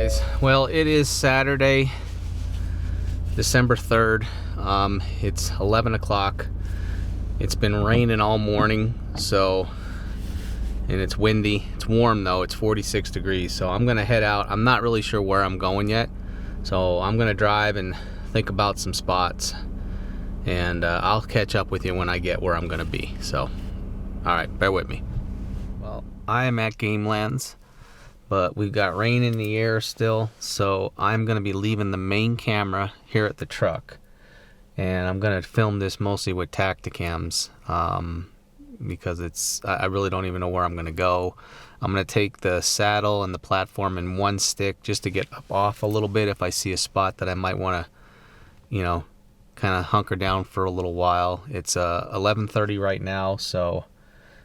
guys, well, it is Saturday, December 3rd. It's 11 o'clock. It's been raining all morning, so, and it's windy. It's warm though, it's 46 degrees, so I'm gonna head out. I'm not really sure where I'm going yet, so I'm gonna drive and think about some spots, and I'll catch up with you when I get where I'm gonna be. So, alright, bear with me. Well, I am at Gamelands, but we've got rain in the air still, so I'm going to be leaving the main camera here at the truck, and I'm going to film this mostly with Tacticams, because I really don't even know where I'm going to go. I'm going to take the saddle and the platform in one stick just to get up off a little bit if I see a spot that I might want to, you know, kind of hunker down for a little while. It's 11:30 right now, so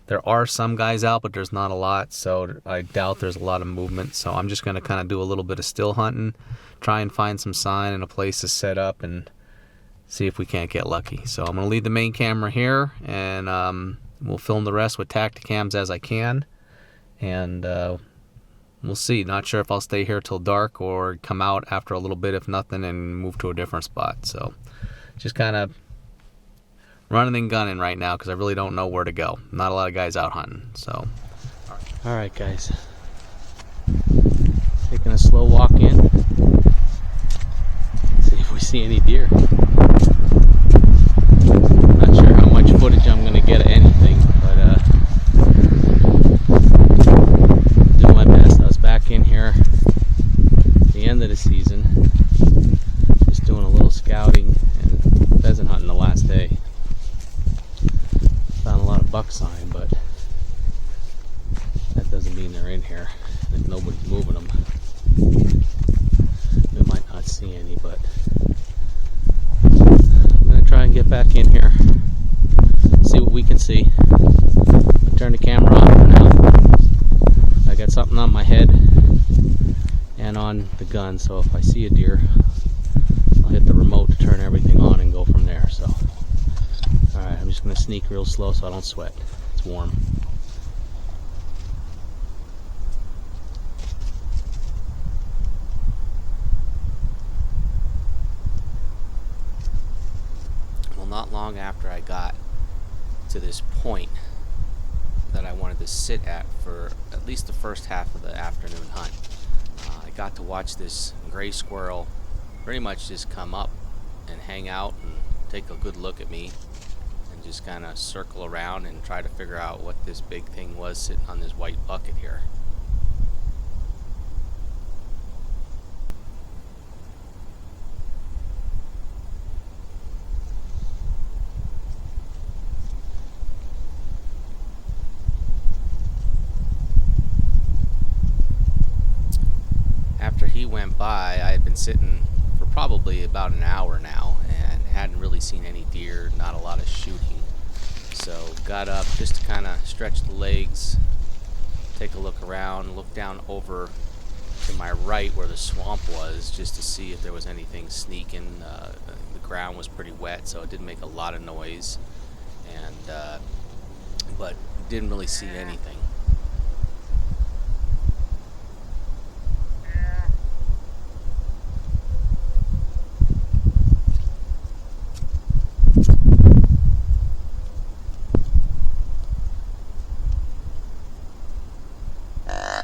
there are some guys out, but there's not a lot, so I doubt there's a lot of movement. So I'm just going to kind of do a little bit of still hunting, try and find some sign and a place to set up and see if we can't get lucky. So I'm going to leave the main camera here, and we'll film the rest with Tacticams as I can, and we'll see. Not sure if I'll stay here till dark or come out after a little bit, if nothing, and move to a different spot. So just kind of running and gunning right now because I really don't know where to go. Not a lot of guys out hunting, so. All right, guys. Taking a slow walk in. See if we see any deer. Not sure how much footage I'm gonna get of anything, but doing my best. I was back in here at the end of the season, just doing a little scouting and pheasant hunting the last day. Found a lot of buck sign, but that doesn't mean they're in here. If nobody's moving them, we might not see any, but I'm going to try and get back in here, see what we can see. I'll turn the camera on for now. I got something on my head and on the gun, so if I see a deer, I'll hit the remote to turn everything on and go from there. So alright, I'm just going to sneak real slow so I don't sweat. It's warm. Well, not long after I got to this point that I wanted to sit at for at least the first half of the afternoon hunt, I got to watch this gray squirrel pretty much just come up and hang out and take a good look at me, just kind of circle around and try to figure out what this big thing was sitting on this white bucket here. After he went by, I had been sitting for probably about an hour now and hadn't really seen any deer, not a lot of shooting. So got up just to kind of stretch the legs, take a look around, look down over to my right where the swamp was just to see if there was anything sneaking. The ground was pretty wet, so it didn't make a lot of noise, and but didn't really see anything.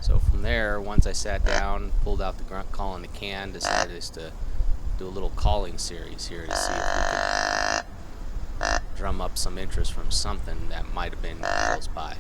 So from there, once I sat down, pulled out the grunt call in the can, decided just to do a little calling series here to see if we could drum up some interest from something that might have been close by.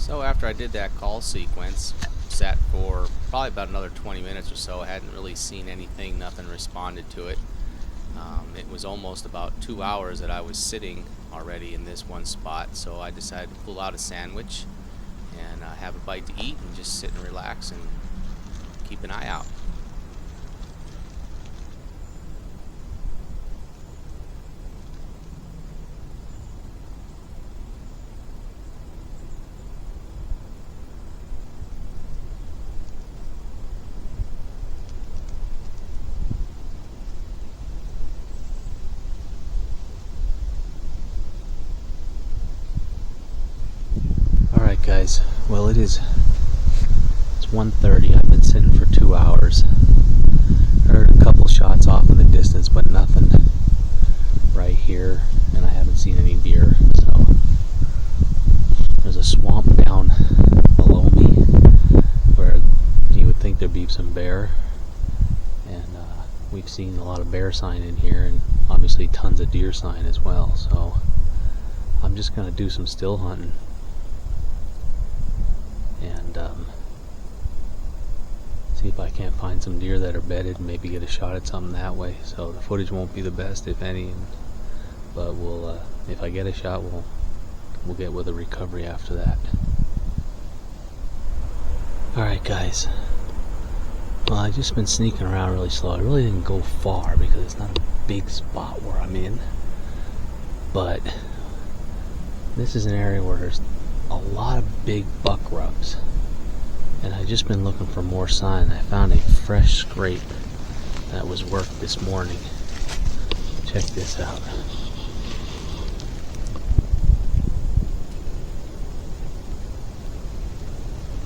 So after I did that call sequence, sat for probably about another 20 minutes or so. I hadn't really seen anything, nothing responded to it. It was almost about 2 hours that I was sitting already in this one spot, so I decided to pull out a sandwich and have a bite to eat and just sit and relax and keep an eye out. Alright guys, well it's 1:30. I've been sitting for 2 hours. Heard a couple shots off in the distance, but nothing right here, and I haven't seen any deer. So there's a swamp down below me where you would think there'd be some bear, and we've seen a lot of bear sign in here, and obviously tons of deer sign as well. So I'm just gonna do some still hunting and see if I can't find some deer that are bedded and maybe get a shot at something that way. So the footage won't be the best, if any, but we'll if I get a shot, we'll get with a recovery after that. Alright guys, well, I've just been sneaking around really slow. I really didn't go far because it's not a big spot where I'm in, but this is an area where there's a lot of big buck rubs, and I've just been looking for more sign. I found a fresh scrape that was worked this morning. Check this out.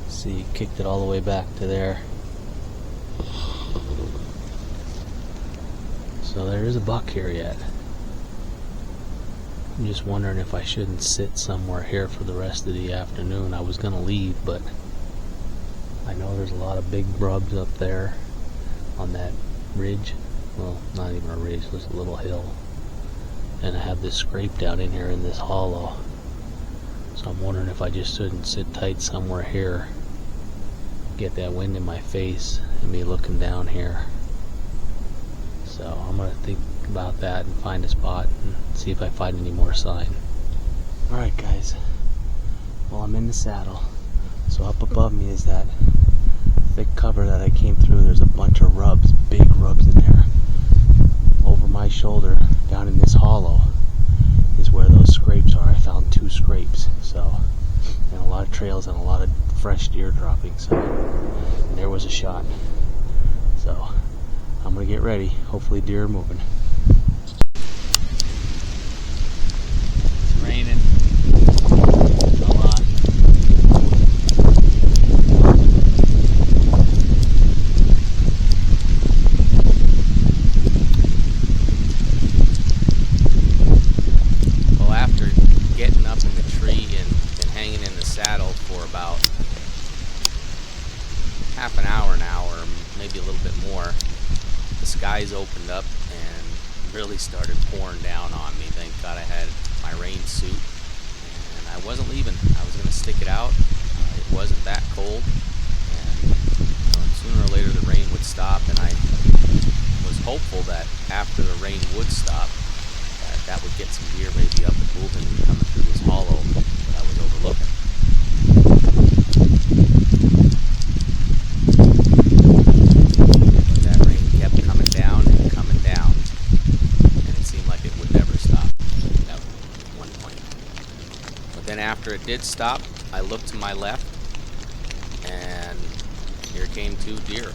See, kicked it all the way back to there. So there is a buck here yet. I'm just wondering if I shouldn't sit somewhere here for the rest of the afternoon. I was gonna leave, but I know there's a lot of big rubs up there on that ridge. Well, not even a ridge, there's a little hill. And I have this scrape down in here in this hollow. So I'm wondering if I just shouldn't sit tight somewhere here, get that wind in my face, and be looking down here. So I'm gonna think about that and find a spot and see if I find any more sign. Alright guys, well, I'm in the saddle. So up above me is that thick cover that I came through. There's a bunch of rubs, big rubs in there. Over my shoulder, down in this hollow, is where those scrapes are. I found 2 scrapes, so, and a lot of trails and a lot of fresh deer dropping. So there was a shot. So I'm gonna get ready. Hopefully deer are moving. It's raining a lot. Well, after getting up in the tree and hanging in the saddle for about half an hour now, or maybe a little bit more, the skies opened up and really started pouring down on me. Thank God I had my rain suit, and I wasn't leaving. I was going to stick it out. It wasn't that cold, and sooner or later the rain would stop, and I was hopeful that after the rain would stop, that would get some deer maybe up and moving and coming through this hollow that I was overlooking. Then after it did stop, I looked to my left, and here came 2 deer.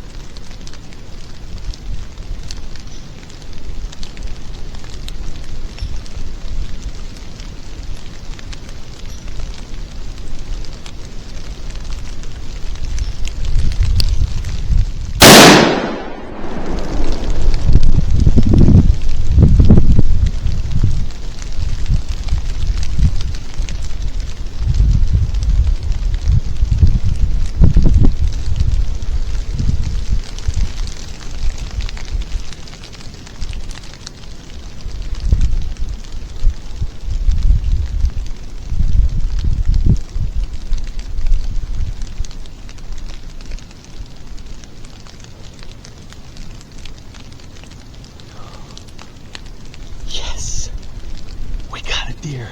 deer.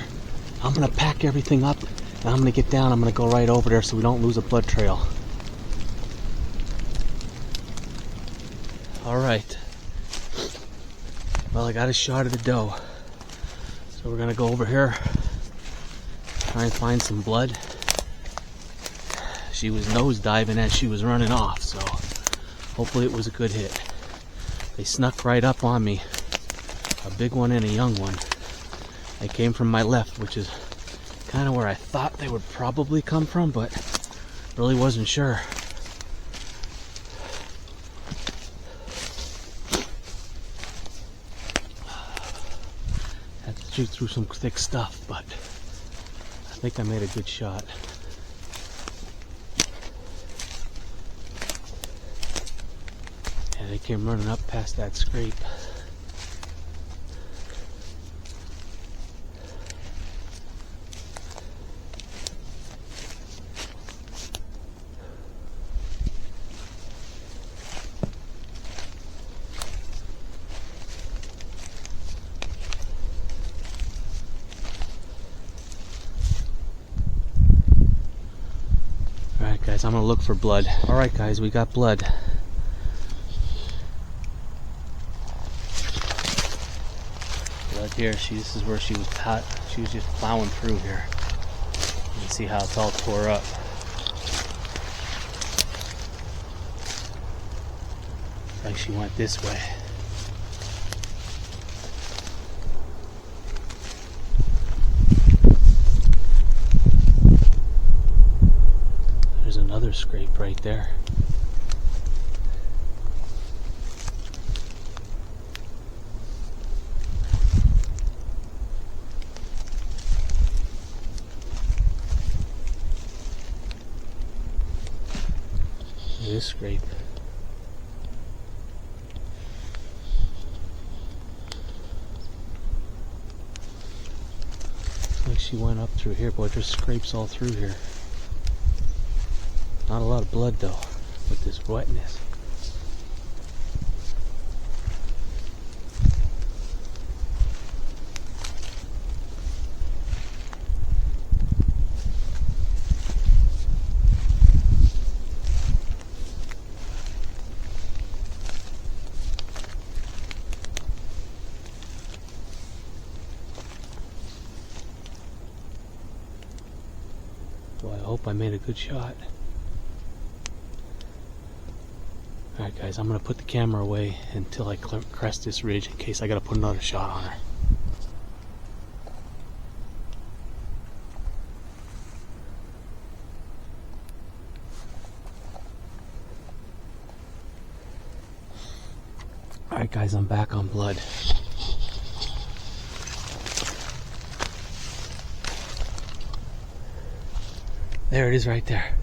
I'm gonna pack everything up and I'm gonna get down. I'm gonna go right over there so we don't lose a blood trail. All right. Well, I got a shot of the doe. So we're gonna go over here, try and find some blood. She was nose diving as she was running off, so hopefully it was a good hit. They snuck right up on me. A big one and a young one. They came from my left, which is kind of where I thought they would probably come from, but really wasn't sure. Had to shoot through some thick stuff, but I think I made a good shot. And they came running up past that scrape. Alright guys, I'm gonna look for blood. Alright guys, we got blood. Blood here, this is where she was caught. She was just plowing through here. You can see how it's all tore up. Like she went this way. There's another scrape right there. This scrape. Like she went up through here, boy. There's scrapes all through here. Not a lot of blood though, with this wetness. Well, I hope I made a good shot. Alright guys, I'm going to put the camera away until I crest this ridge in case I got to put another shot on her. Alright guys, I'm back on blood. There it is right there.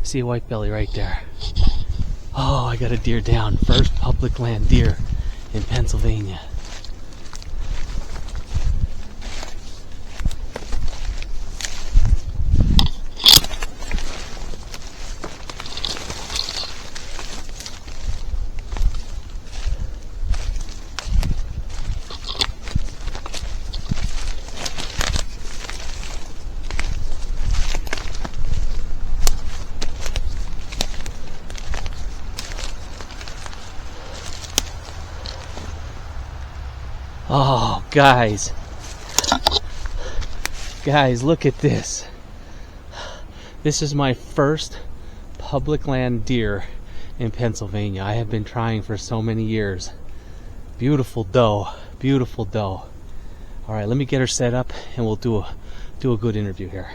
See a white belly right there. Oh, I got a deer down. First public land deer in Pennsylvania. Oh, guys, look at this. This is my first public land deer in Pennsylvania. I have been trying for so many years. Beautiful doe, beautiful doe. All right, let me get her set up and we'll do a good interview here.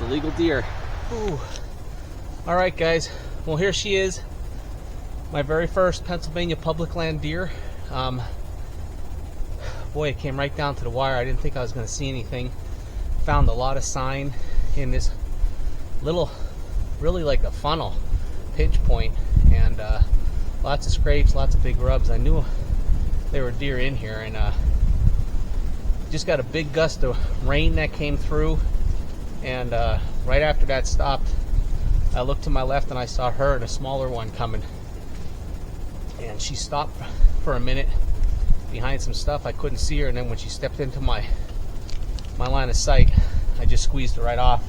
a legal deer. Ooh. All right, guys. Well, here she is. My very first Pennsylvania public land deer. Boy, it came right down to the wire. I didn't think I was going to see anything. Found a lot of sign in this little, really like a funnel pinch point, and lots of scrapes, lots of big rubs. I knew there were deer in here, and just got a big gust of rain that came through, and right after that stopped, I looked to my left and I saw her and a smaller one coming, and she stopped for a minute behind some stuff. I couldn't see her, and then when she stepped into my line of sight, I just squeezed her right off,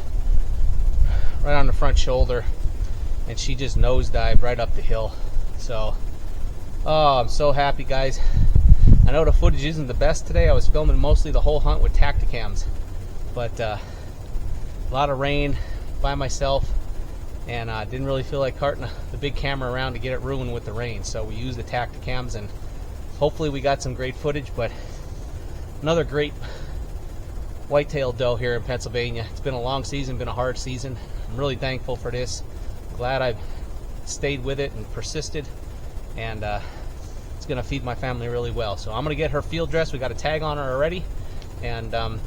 right on the front shoulder, and she just nosedived right up the hill. So, oh, I'm so happy, guys. I know the footage isn't the best today. I was filming mostly the whole hunt with Tacticams, but a lot of rain, by myself, and I didn't really feel like carting the big camera around to get it ruined with the rain. So we used the Tacticams, and hopefully we got some great footage. But another great whitetail doe here in Pennsylvania. It's been a long season, been a hard season. I'm really thankful for this. Glad I've stayed with it and persisted, and it's gonna feed my family really well. So I'm gonna get her field dressed. We got a tag on her already, and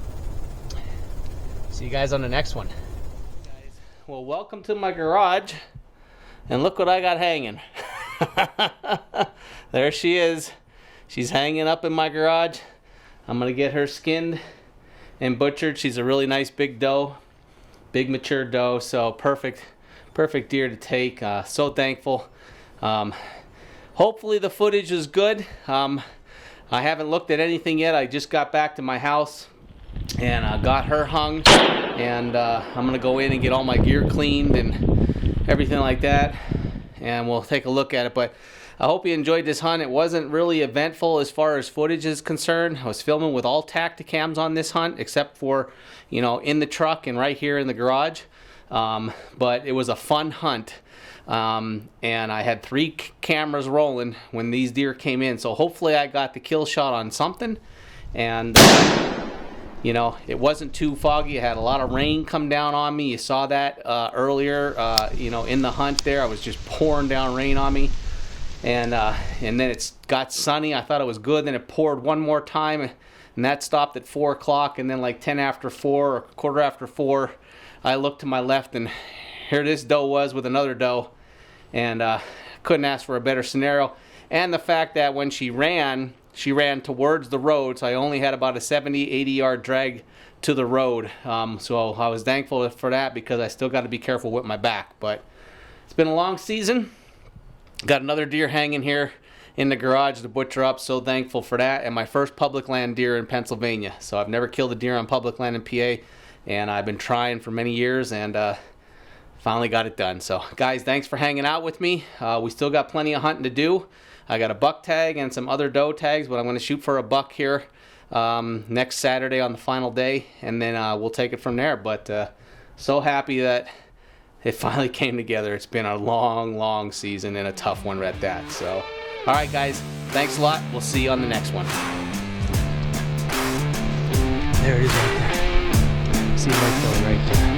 see you guys on the next one. Guys, well, welcome to my garage, and look what I got hanging. There she is. She's hanging up in my garage. I'm gonna get her skinned and butchered. She's a really nice big doe, big mature doe, so perfect deer to take. So thankful. Hopefully the footage is good. I haven't looked at anything yet. I just got back to my house and got her hung, and I'm gonna go in and get all my gear cleaned and everything like that, and we'll take a look at it. But I hope you enjoyed this hunt. It wasn't really eventful as far as footage is concerned. I was filming with all Tacticams on this hunt, except for, you know, in the truck and right here in the garage. But it was a fun hunt, and I had 3 cameras rolling when these deer came in, so hopefully I got the kill shot on something. And you know, it wasn't too foggy. I had a lot of rain come down on me. You saw that earlier, you know, in the hunt there. I was just pouring down rain on me, and then it got sunny. I thought it was good. Then it poured one more time, and that stopped at 4 o'clock, and then like 10 after 4 or quarter after 4, I looked to my left, and here this doe was with another doe, and couldn't ask for a better scenario. And the fact that when she ran towards the road, so I only had about a 70-80 yard drag to the road. So I was thankful for that, because I still got to be careful with my back. But it's been a long season. Got another deer hanging here in the garage to butcher up. So thankful for that. And my first public land deer in Pennsylvania. So I've never killed a deer on public land in PA, and I've been trying for many years, and finally got it done. So guys, thanks for hanging out with me. We still got plenty of hunting to do. I got a buck tag and some other doe tags, but I'm going to shoot for a buck here next Saturday on the final day, and then we'll take it from there. But so happy that it finally came together. It's been a long season, and a tough one at that. So all right, guys, thanks a lot. We'll see you on the next one. There it is right there. See right there.